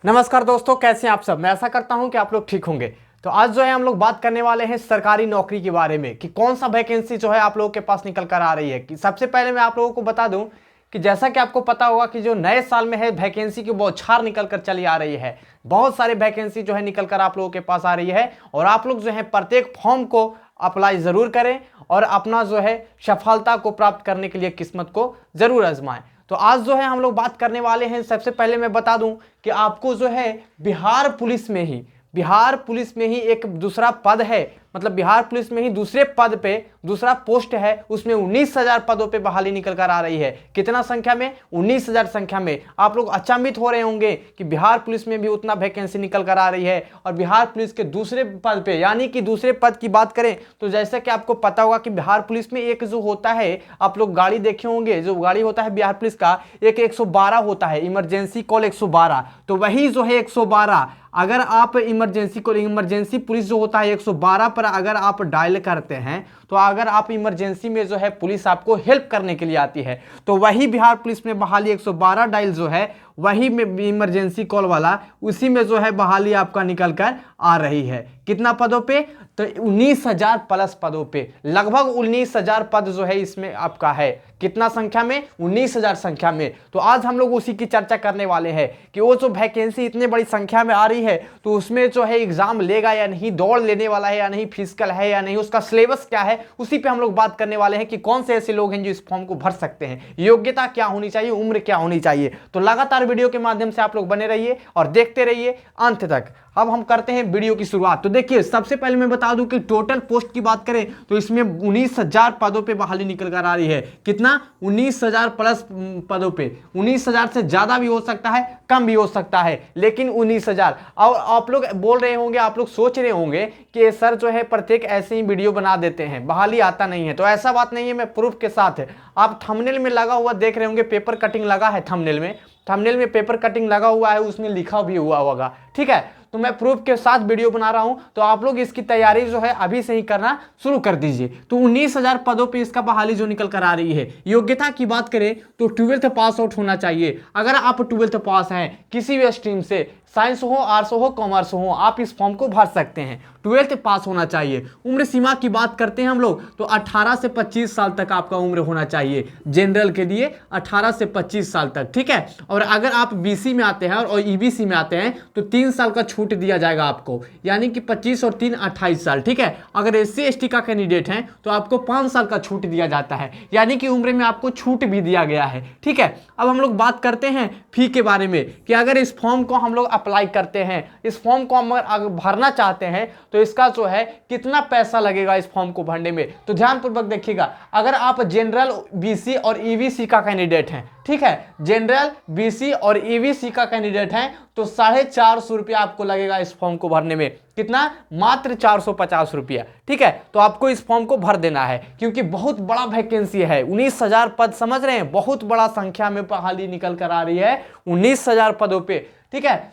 नमस्कार दोस्तों, कैसे हैं आप सब। मैं आशा करता हूं कि आप लोग ठीक होंगे। तो आज जो है हम लोग बात करने वाले हैं सरकारी नौकरी के बारे में कि कौन सा वैकेंसी जो है आप लोगों के पास निकल कर आ रही है। कि सबसे पहले मैं आप लोगों को बता दूं कि जैसा कि आपको पता होगा कि जो नए साल में है वैकेंसी की बौछार निकल कर चली आ रही है। बहुत सारे वैकेंसी जो है निकल कर आप लोगों के पास आ रही है और आप लोग जो है प्रत्येक फॉर्म को अप्लाई जरूर करें और अपना जो है सफलता को प्राप्त करने के लिए किस्मत को जरूर आजमाएं। तो आज जो है हम लोग बात करने वाले हैं। सबसे पहले मैं बता दूं कि आपको जो है बिहार पुलिस में ही एक दूसरा पद है, मतलब बिहार पुलिस में ही दूसरे पद पे दूसरा पोस्ट है, उसमें 19,000 पदों पे बहाली निकल कर आ रही है। कितना संख्या में? 19,000 संख्या में। आप लोग अचंभित हो रहे होंगे कि बिहार पुलिस में भी उतना वैकेंसी निकल कर आ रही है और बिहार पुलिस के दूसरे पद पे, यानी कि दूसरे पद की बात करें तो जैसे कि आपको पता होगा कि बिहार पुलिस में एक जो होता है, आप लोग गाड़ी देखे होंगे, जो गाड़ी होता है बिहार पुलिस का, एक 112 होता है, इमरजेंसी कॉल 112। तो वही जो है 112, अगर आप इमरजेंसी पुलिस जो होता है 112 पर अगर आप डायल करते हैं तो अगर आप इमरजेंसी में जो है पुलिस आपको हेल्प करने के लिए आती है तो वही बिहार पुलिस में बहाली 112 डायल जो है वही में इमरजेंसी कॉल वाला, उसी में जो है बहाली आपका निकल कर आ रही है। कितना पदों पे? तो 19,000 प्लस पदों पे, लगभग 19,000 पद जो है इसमें आपका है। कितना संख्या में? 19,000 संख्या में। तो आज हम लोग उसी की चर्चा करने वाले हैं कि वो जो वैकेंसी इतनी बड़ी संख्या में आ रही है तो उसमें जो है एग्जाम लेगा या नहीं, दौड़ लेने वाला है या नहीं, फिजिकल है या नहीं, उसका सिलेबस क्या है, उसी पे हम लोग बात करने वाले हैं कि कौन से ऐसे लोग हैं जो इस फॉर्म को भर सकते हैं, योग्यता क्या होनी चाहिए, उम्र क्या होनी चाहिए। तो लगातार वीडियो के माध्यम से आप लोग बने रहिए और देखते रहिए अंत तक। अब हम करते हैं वीडियो की शुरुआत। तो देखिए, सबसे पहले मैं बता दूं कि टोटल पोस्ट की बात करें तो इसमें 19,000 पदों पे बहाली निकल कर आ रही है। कितना? 19,000 प्लस पदों पे। 19,000 से ज्यादा भी हो सकता है, कम भी हो सकता है, लेकिन 19,000। और आप लोग बोल रहे होंगे, आप लोग सोच रहे होंगे कि सर जो है प्रत्येक ऐसे ही वीडियो बना देते हैं, बहाली आता नहीं है। तो ऐसा बात नहीं है, मैं प्रूफ के साथ है। आप थंबनेल में लगा हुआ देख रहे होंगे, पेपर कटिंग लगा है थंबनेल में पेपर कटिंग लगा हुआ है, उसमें लिखा भी हुआ होगा। ठीक है, तो मैं प्रूफ के साथ वीडियो बना रहा हूं, तो आप लोग इसकी तैयारी जो है अभी से ही करना शुरू कर दीजिए। तो 19,000 पदों पे इसका बहाली जो निकल कर आ रही है। योग्यता की बात करें तो 12th पास आउट होना चाहिए। अगर आप 12th पास हैं किसी भी स्ट्रीम से, साइंस हो, आर्ट्स हो, कॉमर्स हो, आप इस फॉर्म को भर सकते हैं। 12th पास होना चाहिए। उम्र सीमा की बात करते हैं हम लोग तो 18 से 25 साल तक आपका उम्र होना चाहिए। जनरल के लिए 18 से 25 साल तक। ठीक है, और अगर आप बीसी में आते हैं और ईबीसी में आते हैं तो 3 साल का छूट दिया जाएगा आपको, यानी कि 25 और 3 28 साल। ठीक है, अगर एससी एसटी का कैंडिडेट हैं तो आपको 5 साल का छूट दिया जाता है, यानी कि उम्र में आपको छूट भी दिया गया है। ठीक है, अब हम लोग बात करते हैं फी के बारे में कि अगर इस फॉर्म को हम लोग अप्लाई करते हैं, इस फॉर्म को हम अगर भरना चाहते हैं तो इसका जो है कितना पैसा लगेगा इस फॉर्म को भरने में। तो ध्यानपूर्वक देखिएगा, अगर आप जनरल, बीसी और ईबीसी का कैंडिडेट हैं, ठीक है, जनरल, बीसी और ईबीसी का कैंडिडेट हैं तो 450 रुपया आपको लगेगा इस फॉर्म को भरने में। कितना? मात्र 450 रुपया। ठीक है, तो आपको इस फॉर्म को भर देना है क्योंकि बहुत बड़ा वैकेंसी है। 19,000 पद, समझ रहे हैं, बहुत बड़ा संख्या में बहाली निकल कर आ रही है 19,000 पदों पे। ठीक है,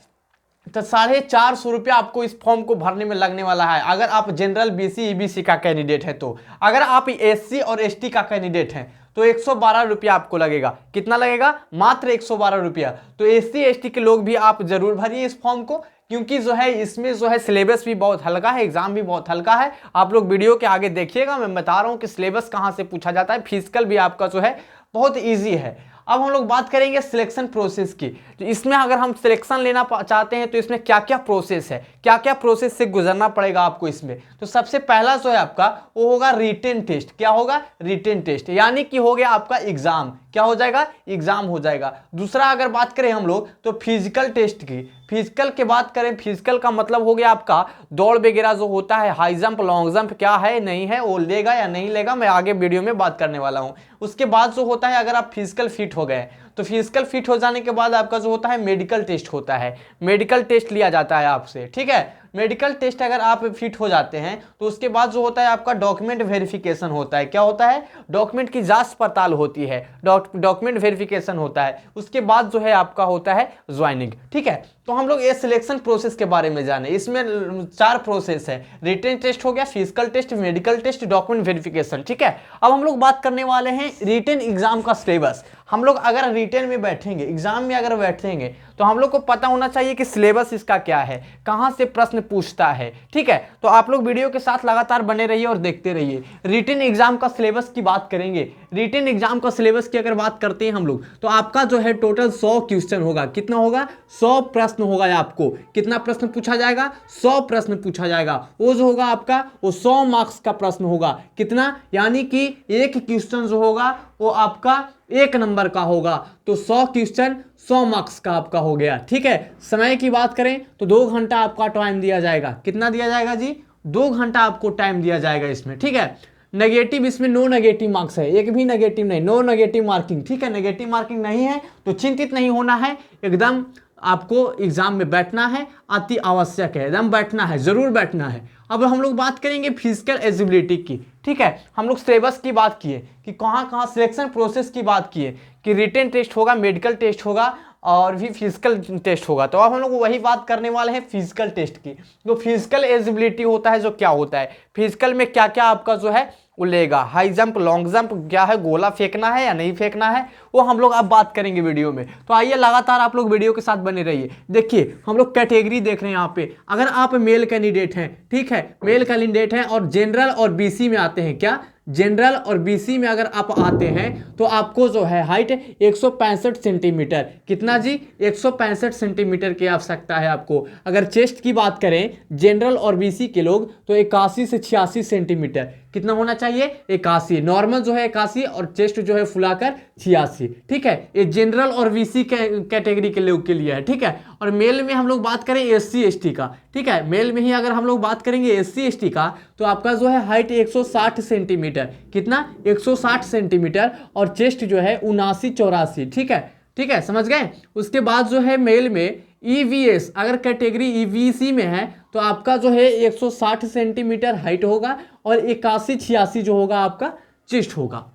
तो 450 रुपया आपको इस फॉर्म को भरने में लगने वाला है अगर आप जनरल, बीसी, ईबीसी का कैंडिडेट है। तो अगर आप एससी और एसटी का कैंडिडेट हैं तो 112 रुपया आपको लगेगा। कितना लगेगा? मात्र 112 रुपया। तो एससी एसटी के लोग भी आप जरूर भरिए इस फॉर्म को, क्योंकि जो है इसमें जो है सिलेबस भी बहुत हल्का है, एग्जाम भी बहुत हल्का है। आप लोग वीडियो के आगे देखिएगा, मैं बता रहा हूं कि सिलेबस कहां से पूछा जाता है। फिजिकल भी आपका जो है बहुत ईजी है। अब हम लोग बात करेंगे सिलेक्शन प्रोसेस की। तो इसमें अगर हम सिलेक्शन लेना चाहते हैं तो इसमें क्या क्या प्रोसेस है, क्या क्या प्रोसेस से गुजरना पड़ेगा आपको इसमें। तो सबसे पहला जो है आपका वो होगा रिटेन टेस्ट। क्या होगा? रिटेन टेस्ट, यानी कि हो गया आपका एग्जाम। क्या हो जाएगा? एग्जाम हो जाएगा। दूसरा अगर बात करें हम लोग तो फिजिकल टेस्ट की। फिजिकल की बात करें, फिजिकल का मतलब हो गया आपका दौड़ वगैरह जो होता है, हाई जंप, लॉन्ग जंप क्या है नहीं है, वो लेगा या नहीं लेगा, मैं आगे वीडियो में बात करने वाला हूं। उसके बाद जो होता है, अगर आप फिजिकल फिट हो गए तो फिजिकल फिट हो जाने के बाद आपका जो होता है मेडिकल टेस्ट होता है। मेडिकल टेस्ट लिया जाता है आपसे। ठीक है, मेडिकल टेस्ट अगर आप फिट हो जाते हैं तो उसके बाद जो होता है आपका डॉक्यूमेंट वेरिफिकेशन होता है। क्या होता है? डॉक्यूमेंट की जांच पड़ताल होती है, डॉक्यूमेंट वेरिफिकेशन होता है, उसके बाद जो है आपका होता है ज्वाइनिंग। ठीक है, तो हम लोग ये सिलेक्शन प्रोसेस के बारे में जाने। इसमें 4 प्रोसेस है, रिटन टेस्ट हो गया, physical test, medical test, document verification. ठीक है, अब हम लोग बात करने वाले हैं रिटन एग्जाम का सिलेबस। हम लोग अगर रिटन में बैठेंगे, एग्जाम में अगर बैठेंगे, तो हम लोग को पता होना चाहिए कि सिलेबस इसका क्या है, कहां से प्रश्न पूछता है। ठीक है, तो आप लोग वीडियो के साथ लगातार बने रहिए और देखते रहिए। रिटन एग्जाम का सिलेबस की बात करेंगे। रिटन एग्जाम का सिलेबस की अगर बात करते हैं हम लोग, तो आपका जो है टोटल 100 क्वेश्चन होगा। कितना होगा? 100 प्रश्न होगा। आपको कितना प्रश्न पूछा जाएगा? 100 प्रश्न पूछा जाएगा। वो जो होगा आपका, वो 100 मार्क्स का प्रश्न होगा। कितना? यानी कि एक क्वेश्चन जो होगा वो आपका 1 नंबर का होगा। तो 100 क्वेश्चन 100 मार्क्स का आपका हो गया। ठीक है, समय की बात करें तो 2 घंटा आपका टाइम दिया जाएगा। कितना दिया जाएगा जी? 2 घंटा आपको टाइम दिया जाएगा इसमें। ठीक है, नेगेटिव इसमें नो नेगेटिव मार्क्स है, एक भी नेगेटिव नहीं, नो नेगेटिव मार्किंग। ठीक है, नेगेटिव मार्किंग नहीं है तो चिंतित नहीं होना है, एकदम आपको एग्जाम में बैठना है, अति आवश्यक है, एकदम बैठना है, जरूर बैठना है। अब हम लोग बात करेंगे फिजिकल एलिजिबिलिटी की। ठीक है, हम लोग सिलेबस की बात किए कि कहाँ कहाँ सिलेक्शन प्रोसेस की बात किए कि रिटन टेस्ट होगा, मेडिकल टेस्ट होगा और भी फिजिकल टेस्ट होगा। तो अब हम लोग वही बात करने वाले हैं फिजिकल टेस्ट की। तो फिजिकल एलिजिबिलिटी होता है जो क्या होता है, फिजिकल में क्या क्या आपका जो है वो लेगा, हाई जंप, लॉन्ग जंप, क्या है, गोला फेंकना है या नहीं फेंकना है, वो हम लोग अब बात करेंगे वीडियो में। तो आइए लगातार आप लोग वीडियो के साथ बने रहिए। देखिए हम लोग कैटेगरी देख रहे हैं यहाँ पे। अगर आप मेल कैंडिडेट हैं, ठीक है, मेल कैंडिडेट हैं और जनरल और बीसी में आते हैं, क्या जनरल और बीसी में अगर आप आते हैं तो आपको जो है हाइट 165 सेंटीमीटर, कितना जी? 165 सेंटीमीटर की आवश्यकता है आपको। अगर चेस्ट की बात करें जनरल और बीसी के लोग तो 81 से 86 सेंटीमीटर, कितना होना चाहिए? 81। नॉर्मल जो है 81 और चेस्ट जो है फुलाकर 86। ठीक है, ये जनरल और बीसी कैटेगरी के लोग के लिए है। ठीक है, और मेल में हम लोग बात करें एससी एसटी का। ठीक है, मेल में ही अगर हम लोग बात करेंगे एससी एसटी का तो आपका जो है हाइट 160 सेंटीमीटर, कितना? 160 सेंटीमीटर और चेस्ट जो है 79-84। ठीक है, ठीक है, समझ गए। उसके बाद जो है मेल में ईवीएस, अगर कैटेगरी ईवीसी में है तो आपका जो है 160 सेंटीमीटर हाइट होगा और 81-86 जो होगा आपका चेस्ट होगा।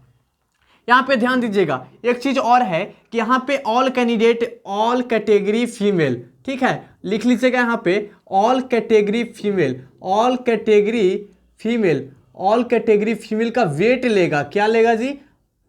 यहाँ पे ध्यान दीजिएगा, एक चीज और है कि यहाँ पे all candidate, all category female, ठीक है, लिख लीजिएगा यहाँ पे all category female, all category female, all category female का वेट लेगा। क्या लेगा जी?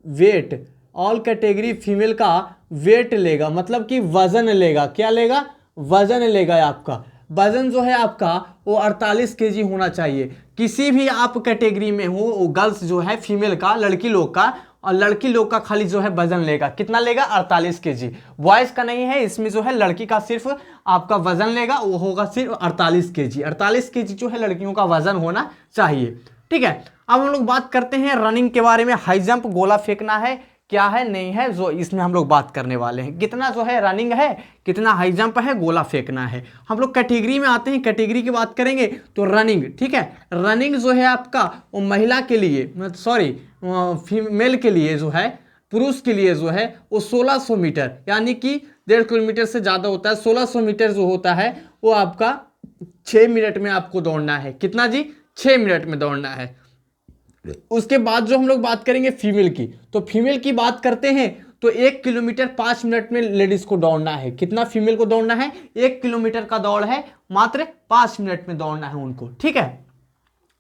वेट। ऑल कैटेगरी फीमेल का वेट लेगा, मतलब कि वजन लेगा। क्या लेगा? वजन लेगा। आपका वजन जो है आपका वो 48 केजी होना चाहिए। किसी भी आप कैटेगरी में हो, गर्ल्स जो है फीमेल का, लड़की लोग का, और लड़की लोग का खाली जो है वजन लेगा, कितना लेगा? 48 केजी। बॉयज का नहीं है, इसमें जो है लड़की का सिर्फ आपका वजन लेगा, वो होगा सिर्फ 48 केजी। 48 केजी जो है लड़कियों का वजन होना चाहिए। ठीक है, अब हम लोग बात करते हैं रनिंग के बारे में। हाई जंप, गोला फेंकना है, क्या है, नहीं है, जो इसमें हम लोग बात करने वाले हैं। कितना जो है रनिंग है, कितना हाई जंप है, गोला फेंकना है। हम लोग कैटेगरी में आते हैं, कैटेगरी की बात करेंगे तो रनिंग। ठीक है, रनिंग जो है आपका वो महिला के लिए, सॉरी फीमेल के लिए जो है, पुरुष के लिए जो है वो 1600 मीटर, यानी कि 1.5 किलोमीटर से ज़्यादा होता है। 1600 मीटर जो होता है वो आपका 6 मिनट में आपको दौड़ना है। कितना जी? 6 मिनट में दौड़ना है। उसके बाद जो हम लोग बात करेंगे फीमेल की, तो फीमेल की बात करते हैं तो 1 किलोमीटर 5 मिनट में लेडीज को दौड़ना है। कितना फीमेल को दौड़ना है? 1 किलोमीटर का दौड़ है, मात्र 5 मिनट में दौड़ना है उनको। ठीक है,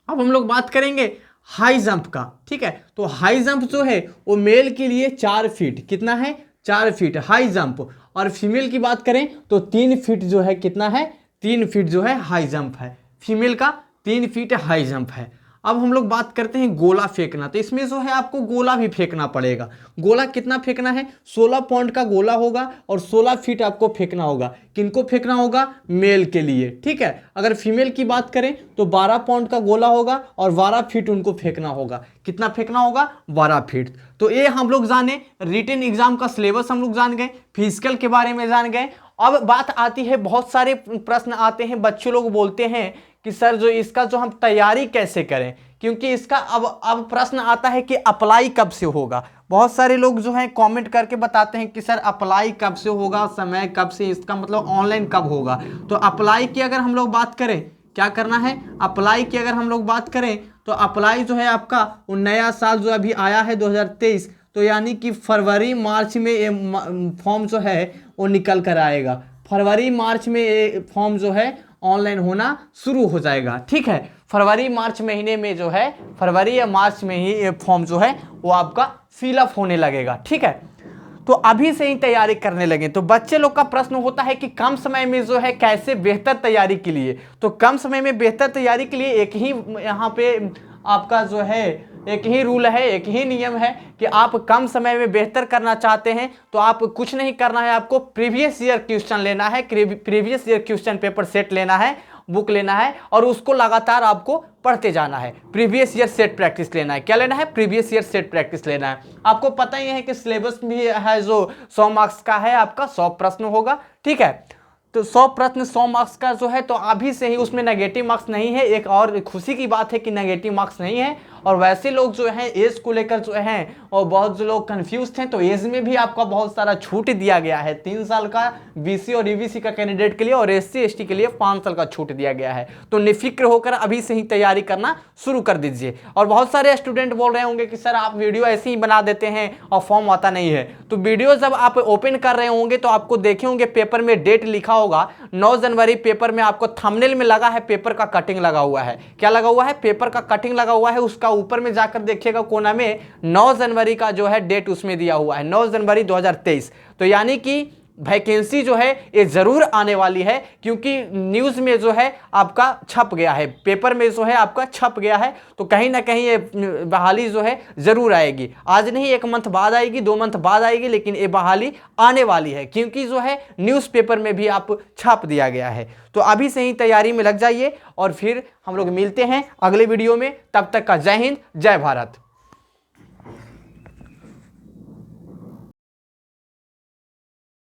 अब हम लोग बात करेंगे हाई जंप का। ठीक है, तो हाई जंप जो है वो मेल के लिए 4 फीट, कितना है? 4 फीट हाई जंप। और फीमेल की बात करें तो 3 फीट जो है, कितना है? 3 फीट जो है हाई जंप है। फीमेल का 3 फीट हाई जंप है। अब हम लोग बात करते हैं गोला फेंकना। तो इसमें जो है आपको गोला भी फेंकना पड़ेगा। गोला कितना फेंकना है? 16 पॉइंट का गोला होगा और 16 फीट आपको फेंकना होगा। किनको फेंकना होगा? मेल के लिए। ठीक है, अगर फीमेल की बात करें तो 12 पॉइंट का गोला होगा और 12 फीट उनको फेंकना होगा। कितना फेंकना होगा? 12 फीट। तो ये हम लोग जाने, रिटन एग्जाम का सिलेबस हम लोग जान गए, फिजिकल के बारे में जान गए। अब बात आती है, बहुत सारे प्रश्न आते हैं, बच्चे लोग बोलते हैं कि सर जो इसका जो हम तैयारी कैसे करें, क्योंकि इसका अब प्रश्न आता है कि अप्लाई कब से होगा। बहुत सारे लोग जो हैं कमेंट करके बताते हैं कि सर अप्लाई कब से होगा, समय कब से, इसका मतलब ऑनलाइन कब होगा। तो अप्लाई की अगर हम लोग बात करें क्या करना है, अप्लाई की अगर हम लोग बात करें तो अप्लाई जो है आपका वो नया साल जो अभी आया है 2023, तो यानी कि फरवरी मार्च में ये फॉर्म जो है वो निकल कर आएगा। फरवरी मार्च में ये फॉर्म जो है ऑनलाइन होना शुरू हो जाएगा। ठीक है, फरवरी मार्च महीने में जो है, फरवरी या मार्च में ही ये फॉर्म जो है वो आपका फिलअप होने लगेगा। ठीक है, तो अभी से ही तैयारी करने लगे। तो बच्चे लोग का प्रश्न होता है कि कम समय में जो है कैसे बेहतर तैयारी के लिए, तो कम समय में बेहतर तैयारी के लिए एक ही यहाँ पे आपका जो है एक ही रूल है, एक ही नियम है कि आप कम समय में बेहतर करना चाहते हैं तो आप कुछ नहीं करना है, आपको प्रीवियस ईयर क्वेश्चन लेना है, previous year question paper set लेना है, बुक लेना है और उसको लगातार आपको पढ़ते जाना है। प्रीवियस ईयर सेट प्रैक्टिस लेना है। क्या लेना है? प्रीवियस ईयर सेट प्रैक्टिस लेना है। आपको पता ही है कि सिलेबस भी है जो 100 मार्क्स का है, आपका 100 प्रश्न होगा। ठीक है, तो 100 प्रश्न 100 मार्क्स का जो है, तो अभी से ही उसमें नेगेटिव मार्क्स नहीं है। एक और खुशी की बात है कि नेगेटिव मार्क्स नहीं है। और वैसे लोग जो हैं एज को लेकर जो हैं और बहुत जो लोग कंफ्यूज थे, तो एज में भी आपका बहुत सारा छूट दिया गया है। 3 साल का बीसी और ईबीसी का कैंडिडेट के लिए और एससी एसटी के लिए 5 साल का छूट दिया गया है। तो निफिक्र होकर अभी से ही तैयारी करना शुरू कर दीजिए। और बहुत सारे स्टूडेंट बोल रहे होंगे कि सर आप वीडियो ऐसे ही बना देते हैं और फॉर्म आता नहीं है। तो वीडियो जब आप ओपन कर रहे होंगे तो आपको देखे होंगे पेपर में डेट लिखा होगा 9 जनवरी। पेपर में आपको थंबनेल में लगा है पेपर का कटिंग लगा हुआ है। क्या लगा हुआ है? पेपर का कटिंग लगा हुआ है। उसका ऊपर में जाकर देखिएगा कोना में 9 जनवरी का जो है डेट उसमें दिया हुआ है, 9 जनवरी 2023। तो यानी कि वैकेंसी जो है ये जरूर आने वाली है, क्योंकि न्यूज़ में जो है आपका छप गया है, पेपर में जो है आपका छप गया है। तो कहीं ना कहीं ये बहाली जो है जरूर आएगी। आज नहीं, 1 मंथ बाद आएगी, 2 मंथ बाद आएगी, लेकिन ये बहाली आने वाली है, क्योंकि जो है न्यूज़पेपर में भी आप छाप दिया गया है। तो अभी से ही तैयारी में लग जाइए और फिर हम लोग मिलते हैं अगले वीडियो में। तब तक का जय हिंद, जय भारत।